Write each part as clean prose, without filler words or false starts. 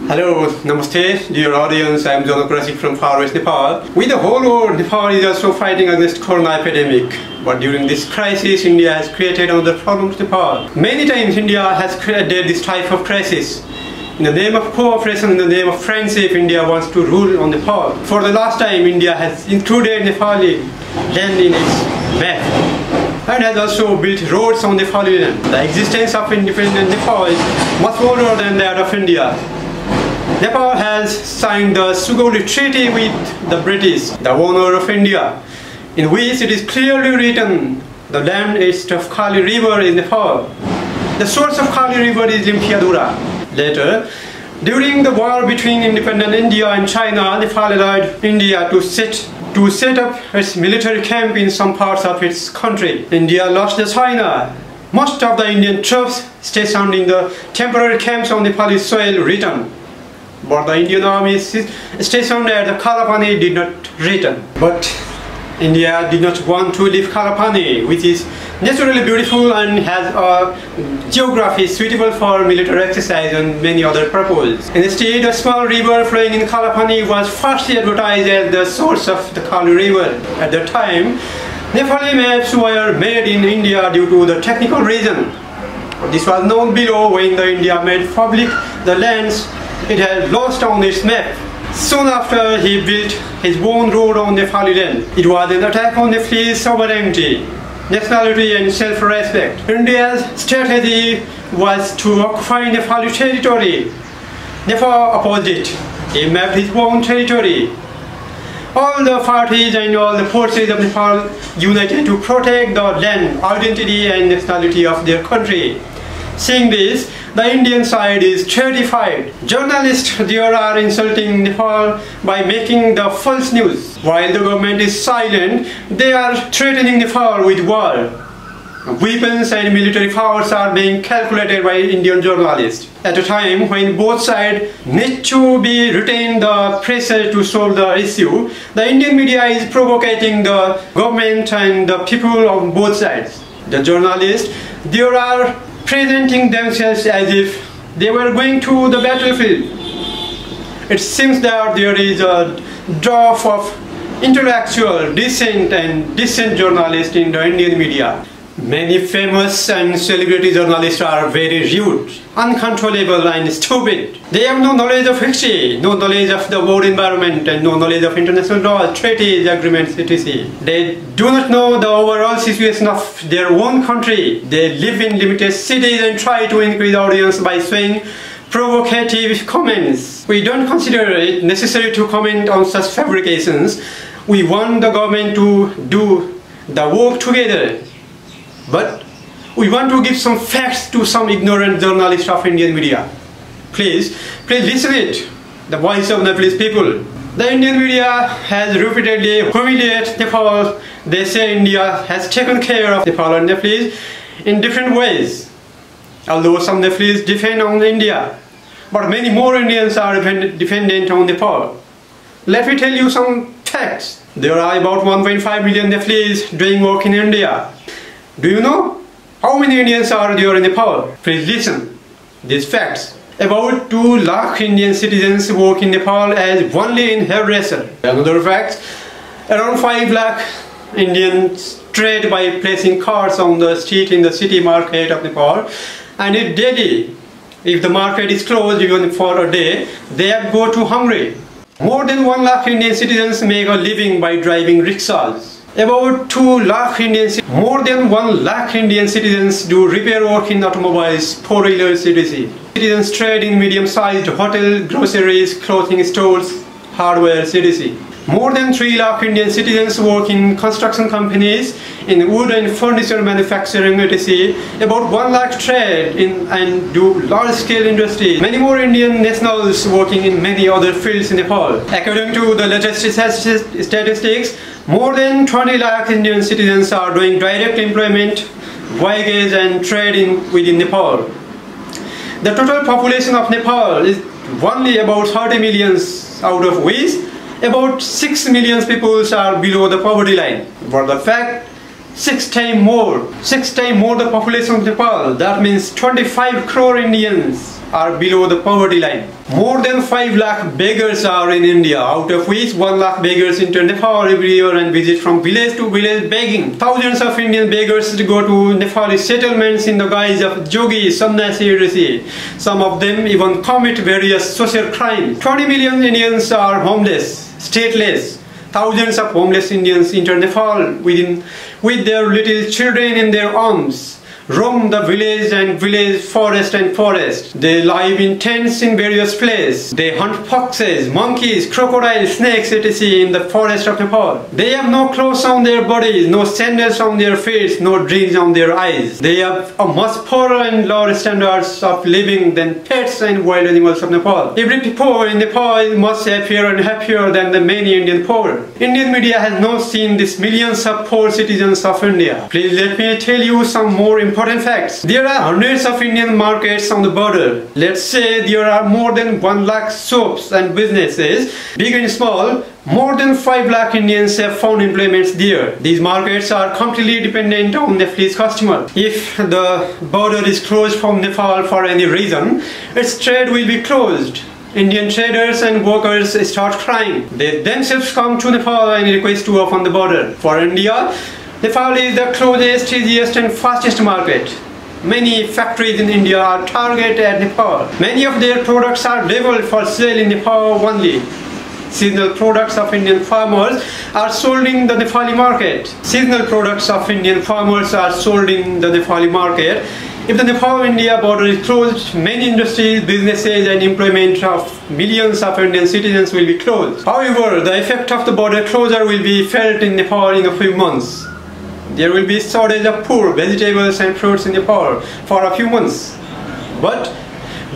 Hello, Namaste, dear audience. I am Janak Rasik from far west Nepal. With the whole world, Nepal is also fighting against corona epidemic. But during this crisis, India has created another problem to Nepal. Many times India has created this type of crisis. In the name of cooperation, in the name of friendship, India wants to rule on Nepal. For the last time, India has included Nepali land in its map and has also built roads on Nepali land. The existence of independent Nepal is much older than that of India. Nepal has signed the Sugauli Treaty with the British, the owner of India, in which it is clearly written the land east of Kali River is Nepal. The source of Kali River is Limfiadura. Later, during the war between independent India and China, Nepal allowed India to set up its military camp in some parts of its country. India lost to China. Most of the Indian troops stationed in the temporary camps on Nepali soil returned. But the Indian army stationed at the Kalapani did not return. But India did not want to leave Kalapani, which is naturally beautiful and has a geography suitable for military exercise and many other purposes. Instead, a small river flowing in Kalapani was firstly advertised as the source of the Kali River. At the time, Nepali maps were made in India due to the technical reason. This was known below when the India made public the lands it had lost on its map. Soon after, he built his own road on Nepali land. It was an attack on Nepalese sovereignty, nationality and self-respect. India's strategy was to occupy Nepali territory. Nepal opposed it. He mapped his own territory. All the parties and all the forces of Nepal united to protect the land, identity and nationality of their country. Seeing this, the Indian side is terrified. Journalists there are insulting Nepal by making the false news. While the government is silent, they are threatening Nepal with war. Weapons and military powers are being calculated by Indian journalists. At a time when both sides need to be retained the pressure to solve the issue, the Indian media is provoking the government and the people on both sides. The journalists there are presenting themselves as if they were going to the battlefield. It seems that there is a drop of intellectual, decent journalists in the Indian media. Many famous and celebrity journalists are very rude, uncontrollable and stupid. They have no knowledge of history, no knowledge of the world environment and no knowledge of international law, treaties, agreements, etc. They do not know the overall situation of their own country. They live in limited cities and try to increase audience by saying provocative comments. We don't consider it necessary to comment on such fabrications. We want the government to do the work together. But we want to give some facts to some ignorant journalists of Indian media. Please listen it, the voice of Nepalese people. The Indian media has repeatedly humiliated Nepal. They say India has taken care of Nepal and Nepalese in different ways. Although some Nepalese depend on India, but many more Indians are dependent on Nepal. Let me tell you some facts. There are about 1.5 million Nepalese doing work in India. Do you know how many Indians are there in Nepal? Please listen these facts. About 2 lakh Indian citizens work in Nepal as only in hairdresser. Another fact, around 5 lakh Indians trade by placing carts on the street in the city market of Nepal and eat daily. If the market is closed even for a day, they go to hungry. More than 1 lakh Indian citizens make a living by driving rickshaws. About 2 lakh more than 1 lakh Indian citizens do repair work in automobiles, four-wheelers, etc. Citizens trade in medium-sized hotel, groceries, clothing stores, hardware, etc. More than 3 lakh Indian citizens work in construction companies, in wood and furniture manufacturing, etc. About 1 lakh trade in and do large-scale industry. Many more Indian nationals working in many other fields in Nepal. According to the latest statistics, more than 20 lakh Indian citizens are doing direct employment, voyage and trading within Nepal. The total population of Nepal is only about 30 million, out of which about 6 million people are below the poverty line. But the fact, 6 times more the population of Nepal, that means 25 crore Indians are below the poverty line. More than 5 lakh beggars are in India, out of which 1 lakh beggars enter Nepal every year and visit from village to village begging. Thousands of Indian beggars go to Nepali settlements in the guise of yogis, sannyasi, rishi. Some of them even commit various social crimes. 20 million Indians are homeless, stateless. Thousands of homeless Indians enter Nepal with their little children in their arms, roam the village, forest and forest. They live in tents in various places. They hunt foxes, monkeys, crocodiles, snakes, etc. in the forest of Nepal. They have no clothes on their bodies, no sandals on their feet, no rings on their eyes. They have a much poorer and lower standards of living than pets and wild animals of Nepal. Every poor in Nepal is much happier and happier than the many Indian poor. Indian media has not seen these millions of poor citizens of India. Please let me tell you some more important facts. There are hundreds of Indian markets on the border. Let's say there are more than 1 lakh shops and businesses, big and small. More than 5 lakh Indians have found employments there. These markets are completely dependent on Nepalese customers. If the border is closed from Nepal for any reason, its trade will be closed. Indian traders and workers start crying. They themselves come to Nepal and request to open the border. For India, Nepal is the closest, easiest and fastest market. Many factories in India are targeted at Nepal. Many of their products are labeled for sale in Nepal only. Seasonal products of Indian farmers are sold in the Nepali market. Seasonal products of Indian farmers are sold in the Nepali market. If the Nepal-India border is closed, many industries, businesses and employment of millions of Indian citizens will be closed. However, the effect of the border closure will be felt in Nepal in a few months. There will be shortage of food, vegetables and fruits in Nepal for a few months. But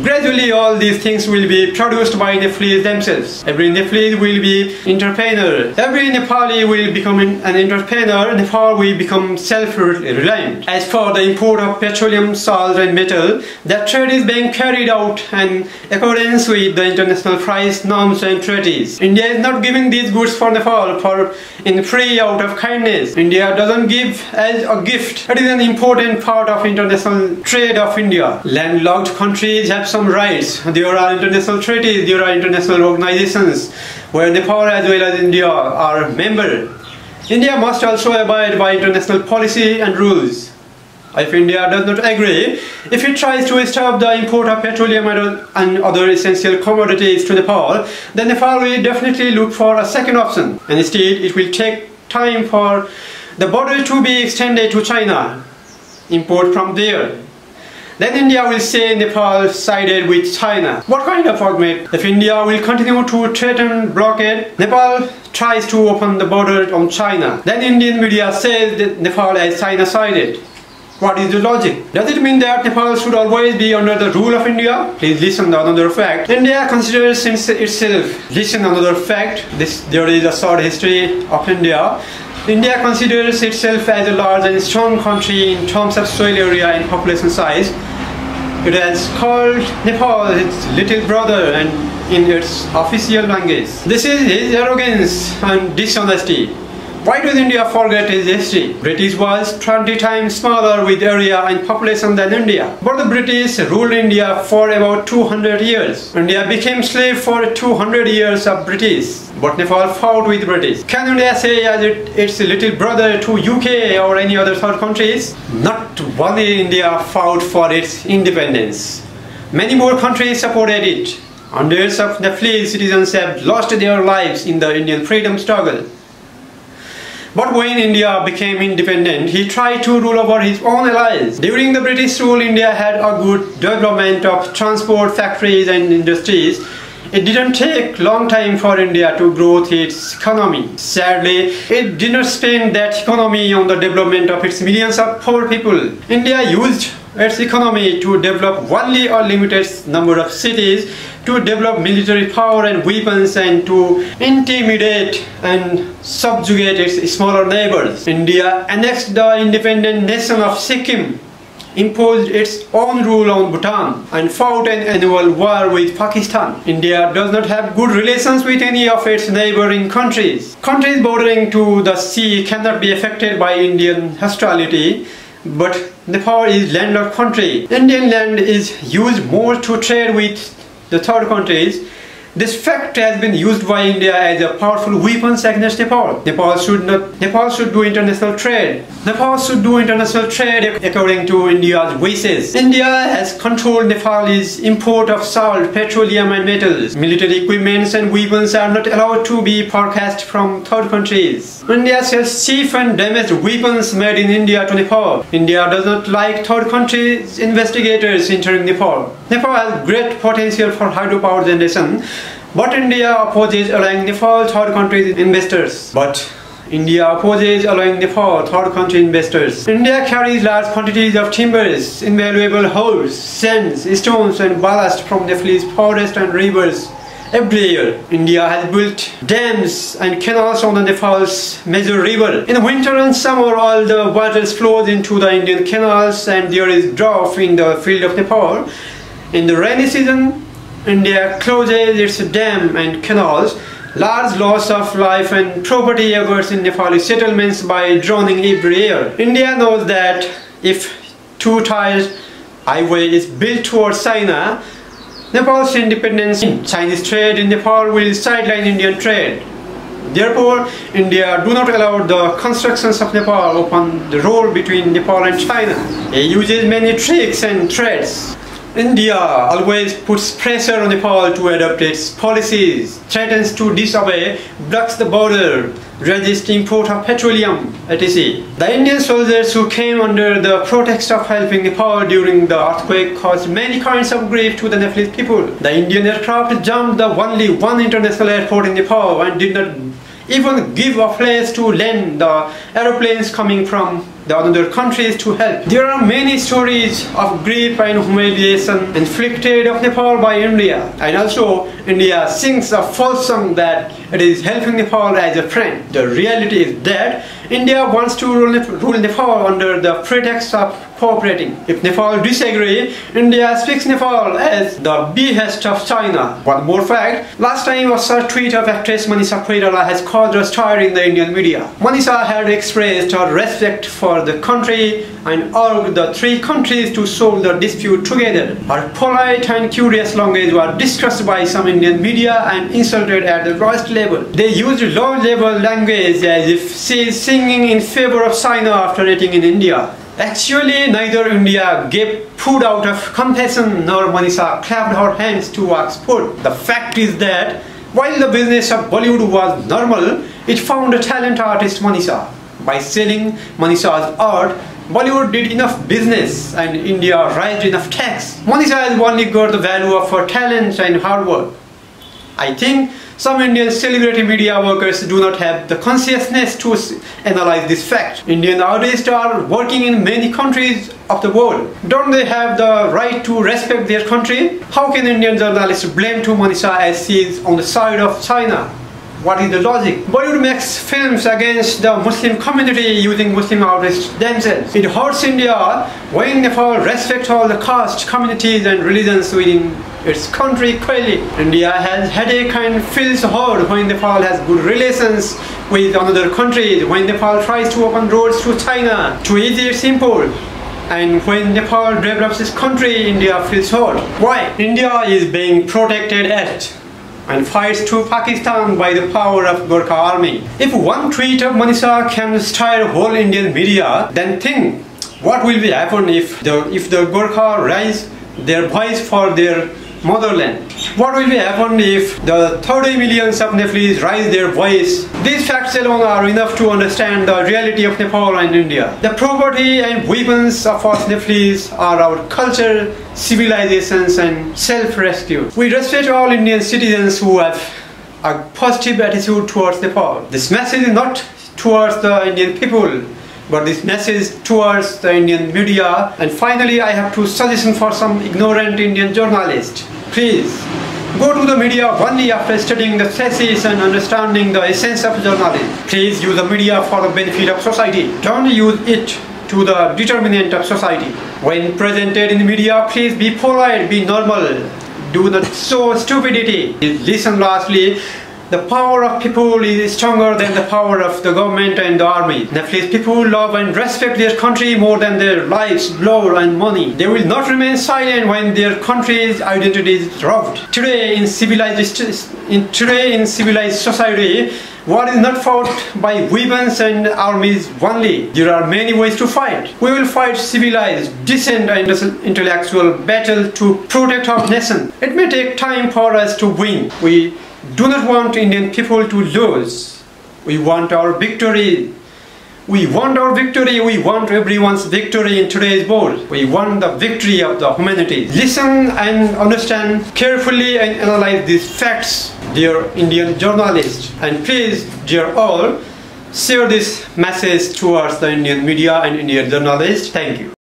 gradually all these things will be produced by Nepalese themselves. Every Nepalese will be entrepreneur. Every Nepali will become an entrepreneur. Nepal will become self-reliant. As for the import of petroleum, salt and metal, that trade is being carried out in accordance with the international price norms and treaties. India is not giving these goods for Nepal in free out of kindness. India doesn't give as a gift. It is an important part of international trade of India. Landlocked countries have some rights. There are international treaties, there are international organizations where Nepal as well as India are members. India must also abide by international policy and rules. If India does not agree, if it tries to stop the import of petroleum and other essential commodities to Nepal, then Nepal will definitely look for a second option. And instead, it will take time for the border to be extended to China, import from there. Then India will say Nepal sided with China. What kind of argument? If India will continue to threaten blockade, Nepal tries to open the border on China. Then Indian media says that Nepal is China sided. What is the logic? Does it mean that Nepal should always be under the rule of India? Please listen to another fact. India considers itself, listen another fact, there is a short history of India. India considers itself as a large and strong country in terms of soil area and population size. It has called Nepal its little brother and in its official language. This is his arrogance and dishonesty. Why does India forget its history? British was 20 times smaller with area and population than India. But the British ruled India for about 200 years. India became slave for 200 years of British. But Nepal fought with British. Can India say as its little brother to UK or any other third countries? Not only India fought for its independence. Many more countries supported it. Hundreds of Nepalese citizens have lost their lives in the Indian freedom struggle. But when India became independent, he tried to rule over his own allies. During the British rule, India had a good development of transport, factories and industries. It didn't take long time for India to grow its economy. Sadly, it did not spend that economy on the development of its millions of poor people. India used its economy to develop only a limited number of cities, to develop military power and weapons, and to intimidate and subjugate its smaller neighbors. India annexed the independent nation of Sikkim, imposed its own rule on Bhutan, and fought an annual war with Pakistan. India does not have good relations with any of its neighboring countries. Countries bordering to the sea cannot be affected by Indian hostility, but Nepal is landlocked country. Indian land is used more to trade with the third countries. This fact has been used by India as a powerful weapon against Nepal. Nepal should do international trade. Nepal should do international trade according to India's wishes. India has controlled Nepal's import of salt, petroleum and metals. Military equipments and weapons are not allowed to be purchased from third countries. India sells cheap and damaged weapons made in India to Nepal. India does not like third countries investigators entering Nepal. Nepal has great potential for hydropower generation, but India opposes allowing Nepal third country investors. India carries large quantities of timbers, invaluable ores, sands, stones and ballast from Nepalese forests and rivers every year. India has built dams and canals on the Nepal's major river. In winter and summer, all the water flows into the Indian canals and there is drought in the field of Nepal. In the rainy season, India closes its dam and canals. Large loss of life and property occurs in Nepali settlements by drowning every year. India knows that if two-tiered highway is built towards China, Nepal's independence in Chinese trade in Nepal will sideline Indian trade. Therefore, India do not allow the constructions of Nepal upon the road between Nepal and China. It uses many tricks and threats. India always puts pressure on Nepal to adopt its policies, threatens to disobey, blocks the border, resists import of petroleum, etc. The Indian soldiers who came under the pretext of helping Nepal during the earthquake caused many kinds of grief to the Nepalese people. The Indian aircraft jumped the only one international airport in Nepal and did not even give a place to land the aeroplanes coming from the other countries to help. There are many stories of grief and humiliation inflicted of Nepal by India, and also India sings a false song that it is helping Nepal as a friend. The reality is that India wants to rule Nepal under the pretext of cooperating. If Nepal disagree, India speaks Nepal as the behest of China. One more fact, last time a short tweet of actress Manisha Koirala has caused a stir in the Indian media. Manisha had expressed her respect for the country and urged the three countries to solve the dispute together. Her polite and curious language was discussed by some Indian media and insulted at the lowest level. They used low-level language as if she is singing in favor of China after eating in India. Actually, neither India gave food out of compassion nor Manisha clapped her hands to ask food. The fact is that while the business of Bollywood was normal, it found a talent artist Manisha. By selling Manisha's art, Bollywood did enough business and India raised enough tax. Manisha has only got the value of her talent and hard work. I think some Indian celebrity media workers do not have the consciousness to analyze this fact. Indian artists are working in many countries of the world. Don't they have the right to respect their country? How can Indian journalists blame to Manisha as she is on the side of China? What is the logic? Bollywood makes films against the Muslim community using Muslim artists themselves. It hurts India when Nepal respects all the caste, communities and religions within its country equally. India has headache and feels hurt when Nepal has good relations with another countries, when Nepal tries to open roads to China to ease its import. And when Nepal develops its country, India feels hurt. Why? India is being protected at and fights to Pakistan by the power of Gorkha army. If one tweet of Manisha can stir whole Indian media, then think what will be happen if the Gorkha raise their voice for their motherland. What will be happen if the 30 millions of Nepalese raise their voice? These facts alone are enough to understand the reality of Nepal and India. The property and weapons of us Nepalese are our culture, civilizations and self-rescue. We respect all Indian citizens who have a positive attitude towards Nepal. This message is not towards the Indian people, but this message towards the Indian media. And finally, I have two suggestions for some ignorant Indian journalists. Please, go to the media only after studying the thesis and understanding the essence of journalism. Please use the media for the benefit of society. Don't use it to the determinant of society. When presented in the media, please be polite, be normal. Do not show stupidity. Listen lastly. The power of people is stronger than the power of the government and the army. Nepalese people love and respect their country more than their lives, blood and money. They will not remain silent when their country's identity is robbed. Today in civilized society, war is not fought by weapons and armies only. There are many ways to fight. We will fight civilized, decent and intellectual battle to protect our nation. It may take time for us to win. We do not want Indian people to lose. We want our victory. We want our victory. We want everyone's victory in today's war. We want the victory of the humanity. Listen and understand carefully and analyze these facts, dear Indian journalists. And please, dear all, share this message towards the Indian media and Indian journalists. Thank you.